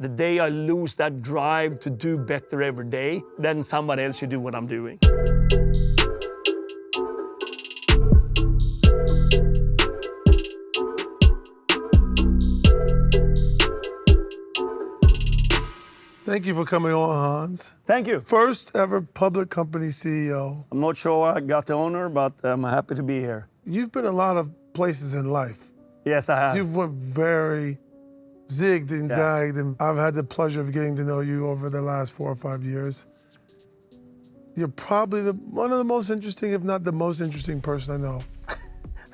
The day I lose that drive to do better every day, then somebody else should do what I'm doing. Thank you for coming on, Hans. Thank you. First ever public company CEO. I'm not sure I got the honor, but I'm happy to be here. You've been a lot of places in life. Yes, I have. You've went very zigged and zagged, and I've had the pleasure of getting to know you over the last 4 or 5 years. You're probably one of the most interesting, if not the most interesting person I know.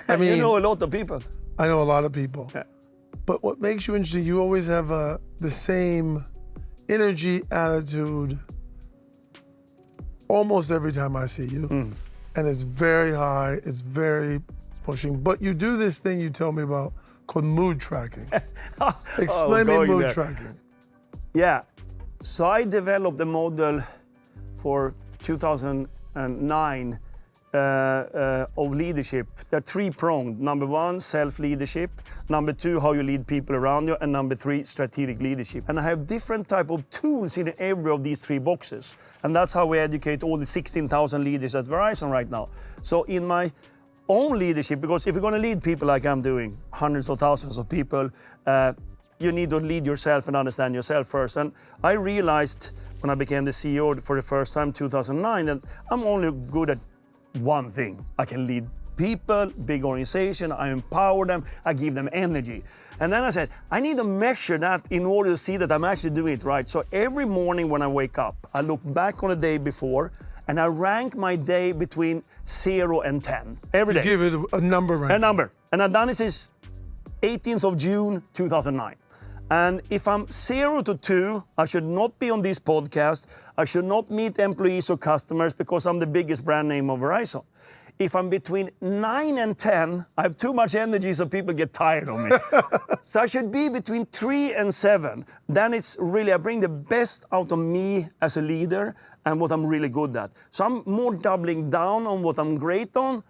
I mean, you know a lot of people. I know a lot of people. Yeah. But what makes you interesting, you always have the same energy, attitude, almost every time I see you. And it's very high, it's very pushing. But you do this thing you tell me about called mood tracking. Explain me mood tracking. Yeah, so I developed a model for 2009 of leadership. They're three-pronged. Number one, self-leadership. Number two, how you lead people around you. And number three, strategic leadership. And I have different type of tools in every of these three boxes. And that's how we educate all the 16,000 leaders at Verizon right now. So in my own leadership, because if you're going to lead people like I'm doing, hundreds of thousands of people, you need to lead yourself and understand yourself first. And I realized when I became the CEO for the first time, 2009, that I'm only good at one thing. I can lead people, big organization, I empower them, I give them energy. And then I said, I need to measure that in order to see that I'm actually doing it right. So every morning when I wake up, I look back on the day before and I rank my day between 0 and 10 every day. You give it a number ranking. A number. And I've done this since 18th of June, 2009. And if I'm 0 to 2, I should not be on this podcast. I should not meet employees or customers because I'm the biggest brand name of Verizon. If I'm between 9 and 10, I have too much energy so people get tired of me. So I should be between 3 and 7. Then it's really, I bring the best out of me as a leader and what I'm really good at. So I'm more doubling down on what I'm great on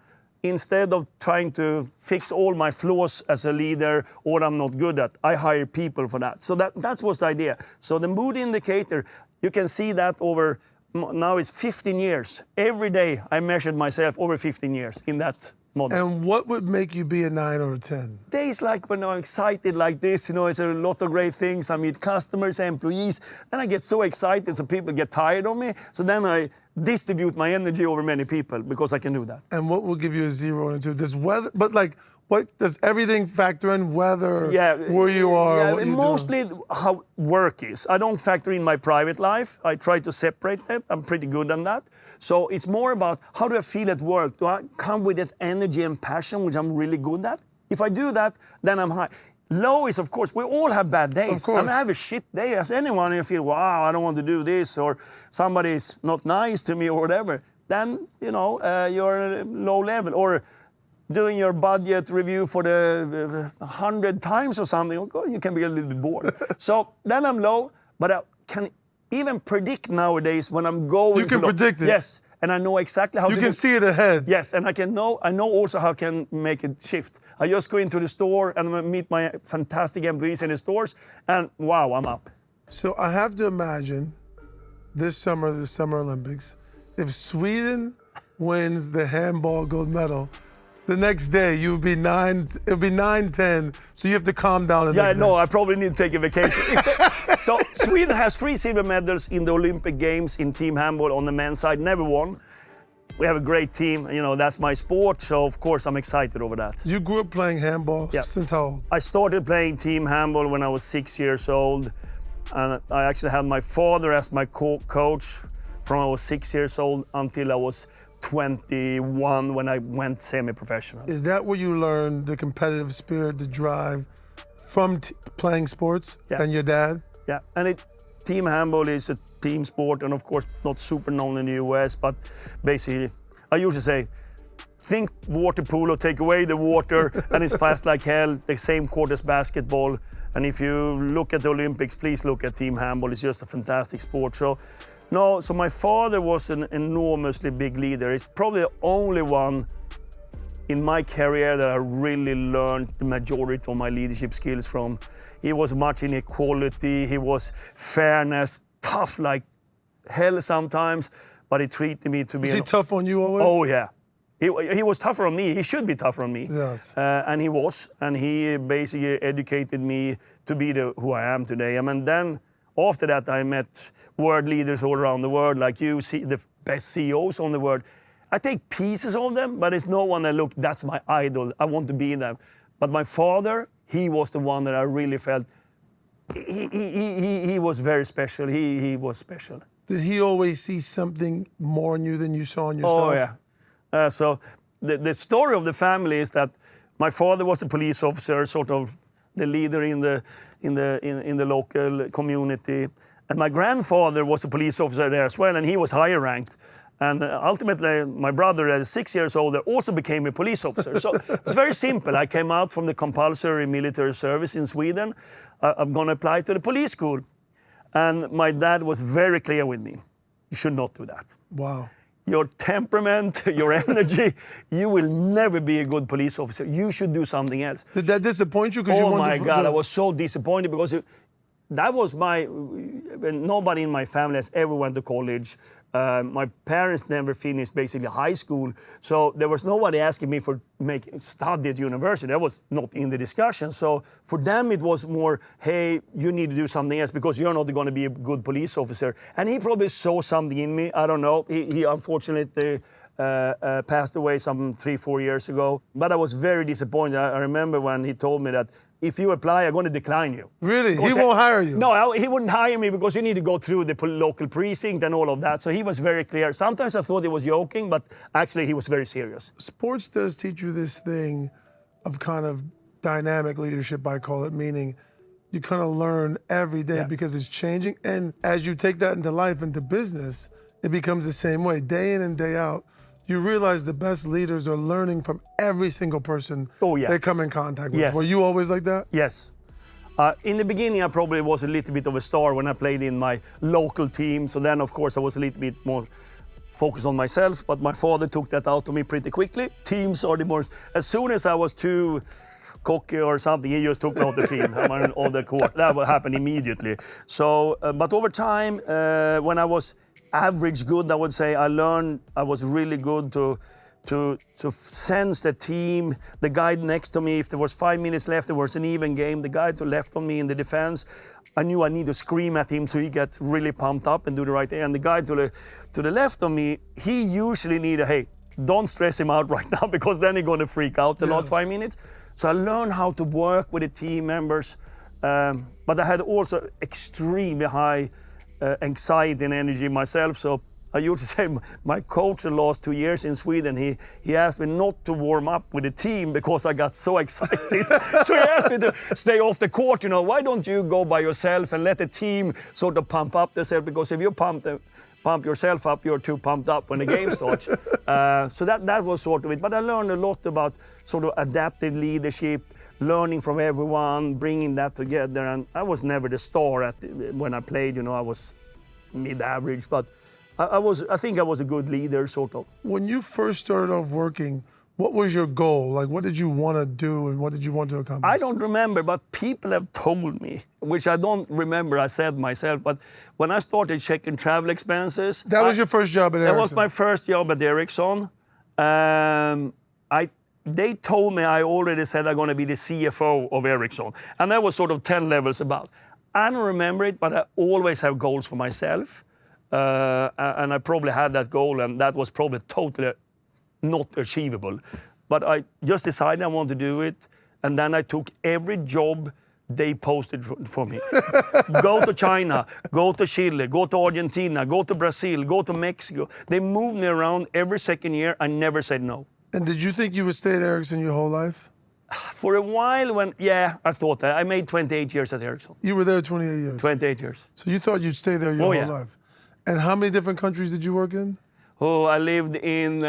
instead of trying to fix all my flaws as a leader or what I'm not good at. I hire people for that. So that was the idea. So the mood indicator, you can see that over, now it's 15 years. Every day I measured myself over 15 years in that model. And what would make you be a 9 or a 10? Days like when I'm excited like this, it's a lot of great things. I meet customers, employees. Then I get so excited so people get tired of me. So then I distribute my energy over many people because I can do that. And what will give you a 0 and a 2? Does weather, but like, what does everything factor in? Weather, where you are, what you mostly how work is. I don't factor in my private life. I try to separate that. I'm pretty good on that. So it's more about how do I feel at work? Do I come with that energy and passion, which I'm really good at? If I do that, then I'm high. Low is, of course, we all have bad days. Of course. I have a shit day as anyone, and you feel, wow, I don't want to do this, or somebody's not nice to me or whatever. Then, you're low level. Or doing your budget review for the 100 times or something, you can be a little bit bored. So then I'm low, but I can even predict nowadays when I'm going to You can predict it? Yes, and I know exactly how to You can see it ahead. Yes, and I know also how I can make it shift. I just go into the store and meet my fantastic employees in the stores, and wow, I'm up. So I have to imagine this summer, the Summer Olympics, if Sweden wins the handball gold medal, the next day it would be 9-10, so you have to calm down the next day. I probably need to take a vacation. So Sweden has 3 silver medals in the Olympic Games in team handball on the men's side, never won. We have a great team, that's my sport, so of course I'm excited over that. You grew up playing handball since how old? I started playing team handball when I was 6 years old, and I actually had my father as my coach from I was 6 years old until I was 21 when I went semi-professional. Is that where you learned the competitive spirit, the drive from playing sports and your dad? Yeah, and team handball is a team sport and of course not super known in the US, but basically, I usually say, think water polo, take away the water and it's fast like hell, the same court as basketball. And if you look at the Olympics, please look at team handball, it's just a fantastic sport. So my father was an enormously big leader. He's probably the only one in my career that I really learned the majority of my leadership skills from. He was much in equality, he was fairness, tough like hell sometimes, but he treated me to be... Is he tough on you always? Oh yeah. He was tougher on me. He should be tougher on me. Yes. And he was. And he basically educated me to be who I am today. I mean, then after that, I met world leaders all around the world, like you, see the best CEOs on the world. I take pieces of them, but it's no one that, look, that's my idol. I want to be them. But my father, he was the one that I really felt, he was very special. He was special. Did he always see something more in you than you saw in yourself? Oh, yeah. So the story of the family is that my father was a police officer, sort of the leader in the local community, and my grandfather was a police officer there as well, and he was higher ranked. And ultimately, my brother, at 6 years older, also became a police officer. So it's very simple. I came out from the compulsory military service in Sweden. I'm going to apply to the police school, and my dad was very clear with me: you should not do that. Wow. Your temperament, your energy, you will never be a good police officer. You should do something else. Did that disappoint you? Oh my God, I was so disappointed because that was nobody in my family has ever went to college. My parents never finished basically high school. So there was nobody asking me for study at university. That was not in the discussion. So for them it was more, hey, you need to do something else because you're not going to be a good police officer. And he probably saw something in me. I don't know. He unfortunately passed away some 3-4 years ago. But I was very disappointed. I remember when he told me that if you apply, I'm going to decline you. Really? He won't hire you? No, he wouldn't hire me because you need to go through the local precinct and all of that. So he was very clear. Sometimes I thought he was joking, but actually he was very serious. Sports does teach you this thing of kind of dynamic leadership, I call it, meaning you kind of learn every day because it's changing. And as you take that into life, into business, it becomes the same way, day in and day out. You realize the best leaders are learning from every single person they come in contact with. Yes. Were you always like that? Yes. In the beginning, I probably was a little bit of a star when I played in my local team. So then, of course, I was a little bit more focused on myself. But my father took that out of me pretty quickly. Teams are the more... As soon as I was too cocky or something, he just took me off the field, on the court. That would happen immediately. So, but over time, when I was average good, I would say, I learned I was really good to sense the team, the guy next to me. If there was 5 minutes left, there was an even game. The guy to the left of me in the defense, I knew I need to scream at him so he gets really pumped up and do the right thing. And the guy to the left of me, he usually needed, hey, don't stress him out right now because then he's going to freak out the last 5 minutes. So I learned how to work with the team members. But I had also extremely high anxiety and energy myself. So I used to say my coach the last 2 years in Sweden, he asked me not to warm up with the team because I got so excited. So he asked me to stay off the court, why don't you go by yourself and let the team sort of pump up themselves, because if you pump yourself up, you're too pumped up when the game starts. So that was sort of it. But I learned a lot about sort of adaptive leadership, learning from everyone, bringing that together. And I was never the star when I played, I was mid-average, but I think I was a good leader, sort of. When you first started off working, what was your goal? Like, what did you want to do and what did you want to accomplish? I don't remember, but people have told me, which I don't remember I said myself, but when I started checking travel expenses... That was your first job at Ericsson? That was my first job at Ericsson. They told me I already said I'm going to be the CFO of Ericsson. And that was sort of 10 levels above. I don't remember it, but I always have goals for myself. And I probably had that goal, and that was probably totally not achievable. But I just decided I wanted to do it. And then I took every job they posted for me. Go to China, go to Chile, go to Argentina, go to Brazil, go to Mexico. They moved me around every second year. I never said no. And did you think you would stay at Ericsson your whole life? For a while, I thought that. I made 28 years at Ericsson. You were there 28 years? 28 years. So you thought you'd stay there your whole life? And how many different countries did you work in? Oh, I lived in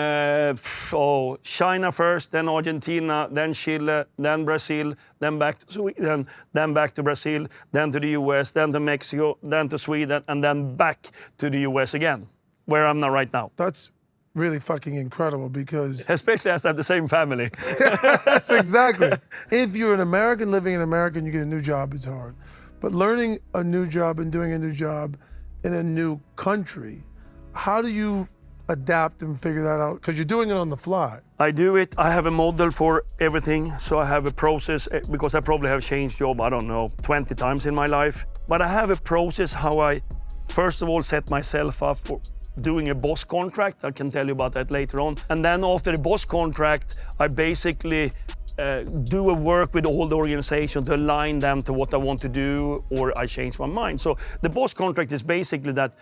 China first, then Argentina, then Chile, then Brazil, then back to Sweden, then back to Brazil, then to the US, then to Mexico, then to Sweden, and then back to the US again, where I'm now right now. That's really fucking incredible because Especially as I have the same family. yes, exactly. If you're an American living in America and you get a new job, it's hard. But learning a new job and doing a new job in a new country, how do you adapt and figure that out? Because you're doing it on the fly. I do it. I have a model for everything. So I have a process because I probably have changed job, I don't know, 20 times in my life. But I have a process how I, first of all, set myself up for doing a boss contract. I can tell you about that later on. And then after the boss contract, I basically do a work with all the organization to align them to what I want to do, or I change my mind. So the boss contract is basically that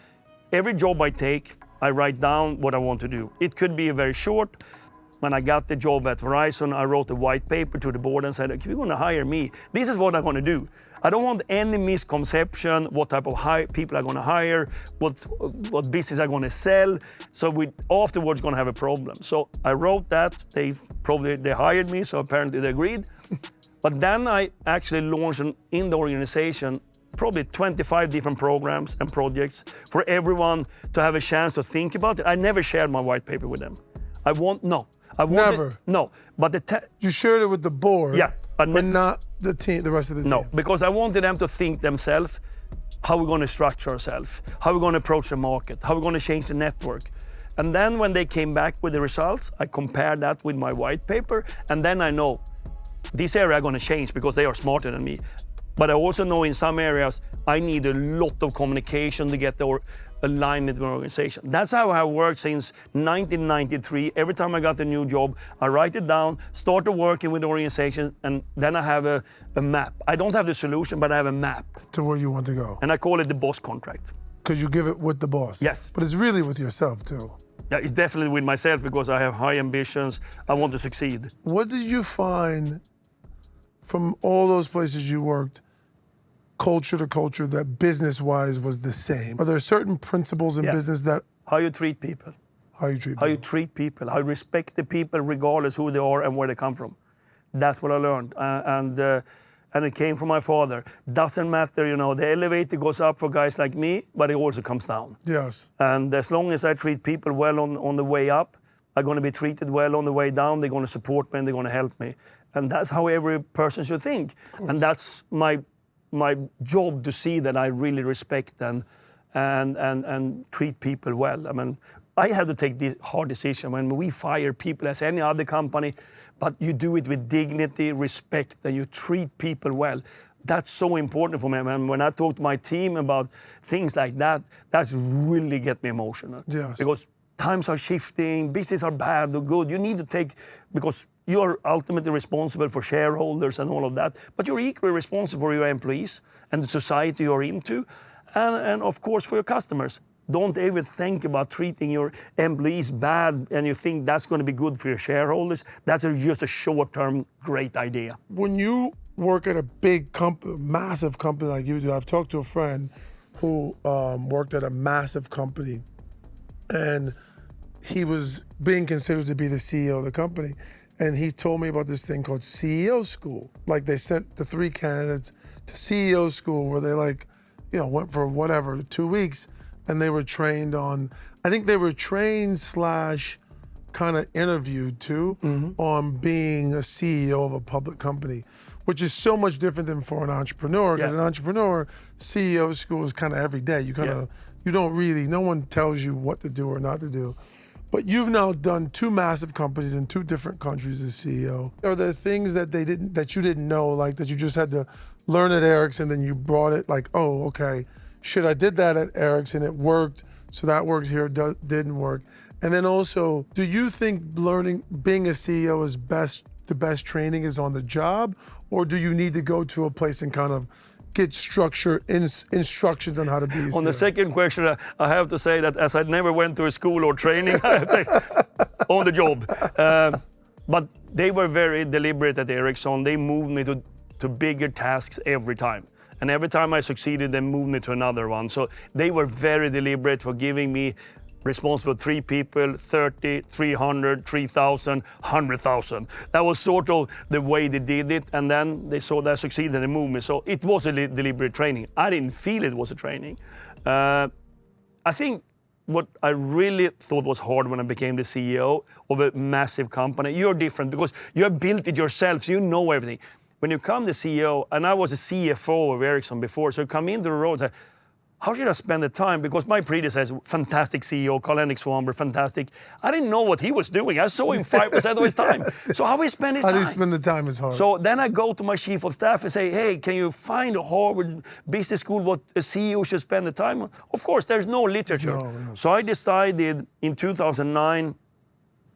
every job I take, I write down what I want to do. It could be very short. When I got the job at Verizon, I wrote a white paper to the board and said, if you're going to hire me, this is what I'm going to do. I don't want any misconception what type of people I'm going to hire, what business I'm going to sell. So we afterwards going to have a problem. So I wrote that. They hired me, so apparently they agreed. But then I actually launched in the organization probably 25 different programs and projects for everyone to have a chance to think about it. I never shared my white paper with them. Never? No. But you shared it with the board, yeah, but not the team, the rest of the team. No, because I wanted them to think themselves, how we're going to structure ourselves, how we're going to approach the market, how we're going to change the network. And then when they came back with the results, I compared that with my white paper, and then I know this area are going to change because they are smarter than me. But I also know in some areas I need a lot of communication to get the alignment with the organization. That's how I worked since 1993. Every time I got a new job, I write it down, start working with the organization, and then I have a map. I don't have the solution, but I have a map. To where you want to go. And I call it the boss contract. Because you give it with the boss. Yes. But it's really with yourself too. Yeah, it's definitely with myself because I have high ambitions. I want to succeed. What did you find from all those places you worked, culture to culture, that business-wise was the same? Are there certain principles in business that... How you treat people. How you treat people. How you treat people. How you respect the people regardless who they are and where they come from. That's what I learned. And it came from my father. Doesn't matter, the elevator goes up for guys like me, but it also comes down. Yes. And as long as I treat people well on the way up, I'm going to be treated well on the way down. They're going to support me and they're going to help me. And that's how every person should think. And that's my job to see that I really respect and treat people well. I mean, I had to take this hard decision when we fire people as any other company, but you do it with dignity, respect, and you treat people well. That's so important for me. And when I talk to my team about things like that, that's really get me emotional. Yes. Because times are shifting, business are bad or good. You need to take, because you're ultimately responsible for shareholders and all of that, but you're equally responsible for your employees and the society you're into, and of course for your customers. Don't ever think about treating your employees bad and you think that's going to be good for your shareholders. That's just a short-term great idea. When you work at a big company, massive company like you do, I've talked to a friend who worked at a massive company, and he was being considered to be the CEO of the company. And he told me about this thing called CEO school. Like they sent the 3 candidates to CEO school where they went for whatever, 2 weeks, and they were trained on, I think they were trained / kind of interviewed too on being a CEO of a public company, which is so much different than for an entrepreneur. Because an entrepreneur, CEO school is kind of every day. You kind of, you don't really, no one tells you what to do or not to do. But you've now done 2 massive companies in 2 different countries as CEO. Are there things that you didn't know, like that you just had to learn at Ericsson, then you brought it like, oh, okay, shit, I did that at Ericsson, it worked, so that works here, didn't work. And then also, do you think being a CEO is the best training is on the job, or do you need to go to a place and kind of get structure, instructions on how to be a CEO? On the second question, I have to say that as I never went to a school or training, I have to say, on the job. But they were very deliberate at Ericsson. They moved me to bigger tasks every time. And every time I succeeded, they moved me to another one. So they were very deliberate for giving me responsible 3 people, 30, 300, 3,000, 100,000. That was sort of the way they did it. And then they saw that I succeeded and they moved me. So it was a deliberate training. I didn't feel it was a training. I think what I really thought was hard when I became the CEO of a massive company. You're different because you have built it yourself, so you know everything. When you come the CEO, and I was a CFO of Ericsson before, so you come into the role and say, how should I spend the time? Because my predecessor, fantastic CEO, Carl-Henrik Swanberg, fantastic. I didn't know what he was doing. I saw him 5% of his time. So how he spend his time? How do you spend the time is hard. So then I go to my chief of staff and say, hey, can you find a Harvard Business School what a CEO should spend the time on? Of course, there's no literature. No. So I decided in 2009,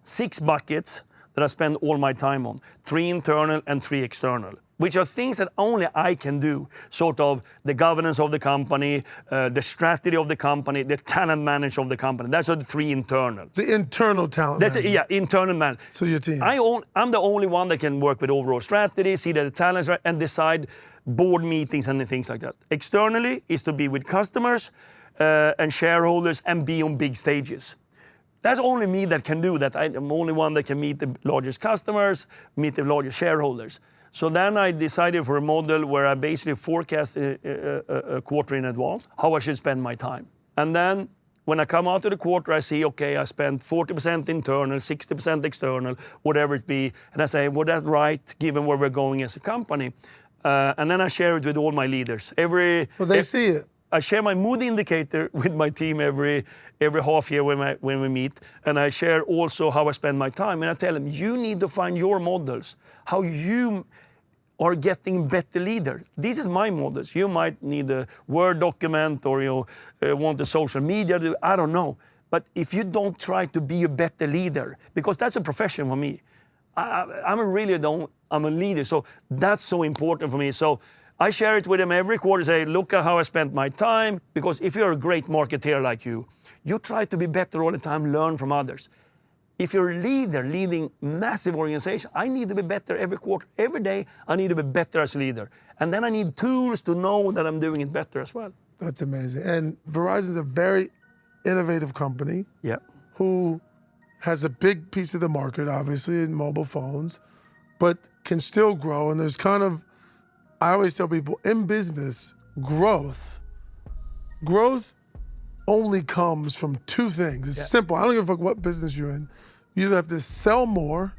6 buckets that I spend all my time on. 3 internal and 3 external, which are things that only I can do. Sort of the governance of the company, the strategy of the company, the talent management of the company. That's the 3 internal. The internal talent management. Yeah, internal management. So your team. I'm the only one that can work with overall strategy, see that the talent's right, and decide board meetings and things like that. Externally is to be with customers and shareholders and be on big stages. That's only me that can do that. I'm the only one that can meet the largest customers, meet the largest shareholders. So then I decided for a model where I basically forecast a quarter in advance, how I should spend my time. And then when I come out of the quarter, I see, okay, I spent 40% internal, 60% external, whatever it be. And I say, well, that's right, given where we're going as a company. And then I share it with all my leaders. Well, they see it. I share my mood indicator with my team every half year when we meet, and I share also how I spend my time. And I tell them, you need to find your models, how you are getting better leader. This is my models. You might need a Word document or you want the social media. I don't know. But if you don't try to be a better leader, because that's a profession for me. I'm a leader, so that's so important for me. So I share it with them every quarter, say, look at how I spent my time, because if you're a great marketeer like you try to be better all the time, learn from others. If you're a leader leading massive organization, I need to be better every quarter, every day, I need to be better as a leader. And then I need tools to know that I'm doing it better as well. That's amazing. And Verizon's a very innovative company who has a big piece of the market, obviously, in mobile phones, but can still grow. And there's kind of, I always tell people, in business, growth only comes from 2 things. It's simple. I don't give a fuck what business you're in. You either have to sell more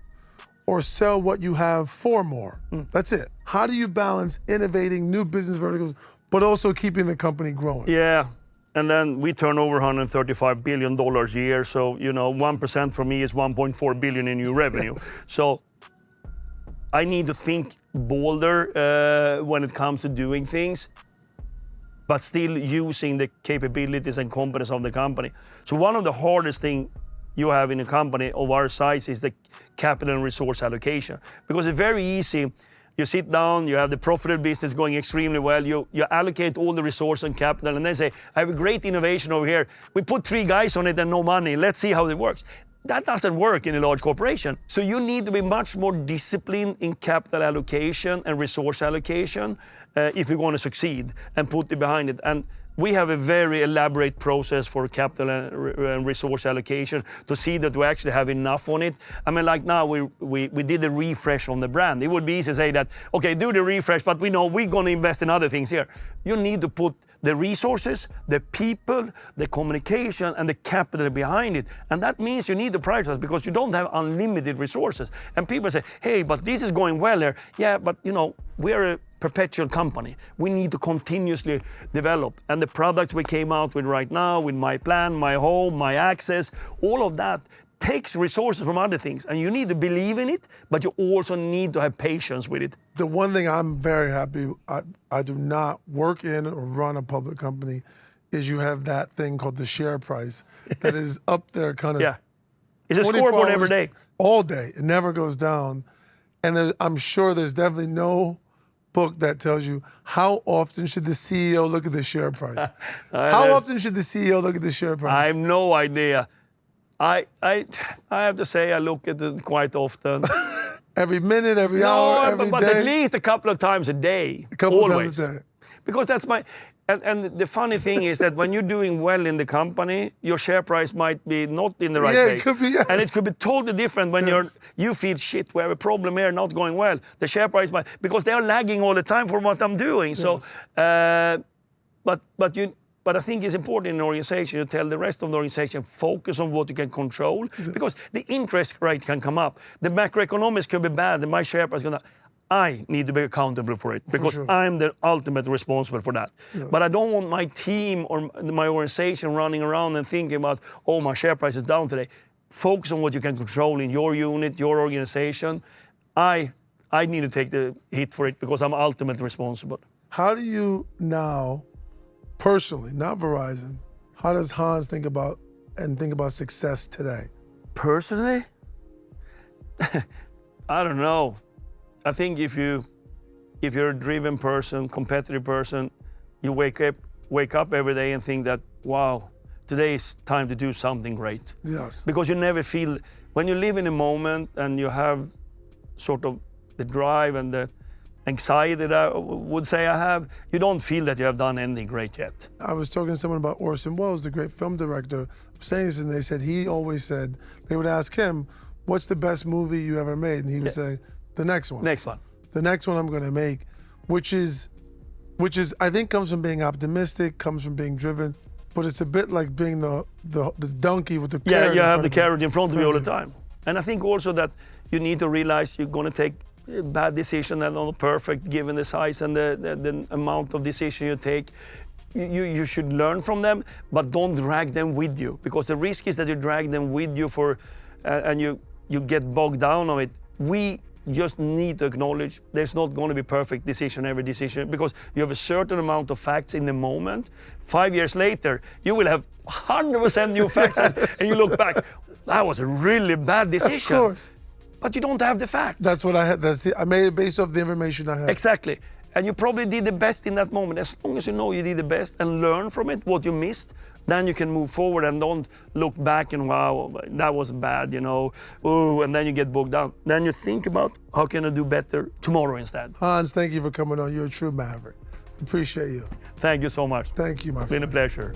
or sell what you have for more. That's it. How do you balance innovating new business verticals, but also keeping the company growing? Yeah, and then we turn over $135 billion a year. So, 1% for me is 1.4 billion in new revenue. So I need to think bolder when it comes to doing things, but still using the capabilities and competence of the company. So one of the hardest things you have in a company of our size is the capital and resource allocation. Because it's very easy. You sit down, you have the profitable business going extremely well, you allocate all the resource and capital, and then say, I have a great innovation over here. We put 3 guys on it and no money. Let's see how it works. That doesn't work in a large corporation. So you need to be much more disciplined in capital allocation and resource allocation if you're going to succeed and put it behind it. And we have a very elaborate process for capital and resource allocation to see that we actually have enough on it. I mean, like now we did a refresh on the brand. It would be easy to say that, okay, do the refresh, but we know we're going to invest in other things here. You need to put the resources, the people, the communication, and the capital behind it. And that means you need to prioritize because you don't have unlimited resources. And people say, hey, but this is going well here. Yeah, but we're a perpetual company. We need to continuously develop. And the products we came out with right now, with My Plan, My Home, My Access, all of that takes resources from other things. And you need to believe in it, but you also need to have patience with it. The one thing I'm very happy I do not work in or run a public company is you have that thing called the share price that is up there kind of. Yeah. It's a scoreboard every day. All day. It never goes down. And I'm sure there's definitely no book that tells you how often should the CEO look at the share price. How often should the CEO look at the share price? I have no idea. I have to say I look at it quite often. Every minute, every hour, every day? But at least a couple of times a day. A couple always. times a day. Because that's my... And the funny thing is that when you're doing well in the company, your share price might be not in the right place. It could be, yes. And it could be totally different when you feel, shit, we have a problem here, not going well. The share price might... Because they are lagging all the time for what I'm doing. Yes. So, but But I think it's important in an organization to tell the rest of the organization, focus on what you can control, because the interest rate can come up. The macroeconomics could be bad, and my share price is going to... I need to be accountable for it, because I'm the ultimate responsible for that. Yes. But I don't want my team or my organization running around and thinking about, oh, my share price is down today. Focus on what you can control in your unit, your organization. I need to take the hit for it because I'm ultimately responsible. How do you now, personally, not Verizon, how does Hans think about success today? Personally, I don't know. I think if you're a driven person, competitive person, you wake up every day and think that, wow, today is time to do something great. Yes. Because you never feel, when you live in a moment and you have sort of the drive and the anxiety that I would say I have, you don't feel that you have done anything great yet. I was talking to someone about Orson Welles, the great film director, saying this, and they said he always said, they would ask him, what's the best movie you ever made? And he would say, the next one. Next one. The next one I'm going to make, which is I think comes from being optimistic, comes from being driven, but it's a bit like being the donkey with the carrot. Yeah, you have the carrot in front of you all the time. And I think also that you need to realize you're going to take a bad decision and not perfect given the size and the amount of decision you take. You should learn from them, but don't drag them with you, because the risk is that you drag them with you and you get bogged down on it. We just need to acknowledge there's not going to be perfect decision every decision, because you have a certain amount of facts in the moment. 5 years later, you will have 100% new facts, and you look back, that was a really bad decision. Of course. But you don't have the facts. That's what I had. I made it based off the information I had. Exactly. And you probably did the best in that moment. As long as you know you did the best and learn from it, what you missed, then you can move forward and don't look back and, wow, that was bad, oh, and then you get bogged down. Then you think about, how can I do better tomorrow instead? Hans, thank you for coming on. You're a true maverick. Appreciate you. Thank you so much. Thank you, my friend. It's been a pleasure.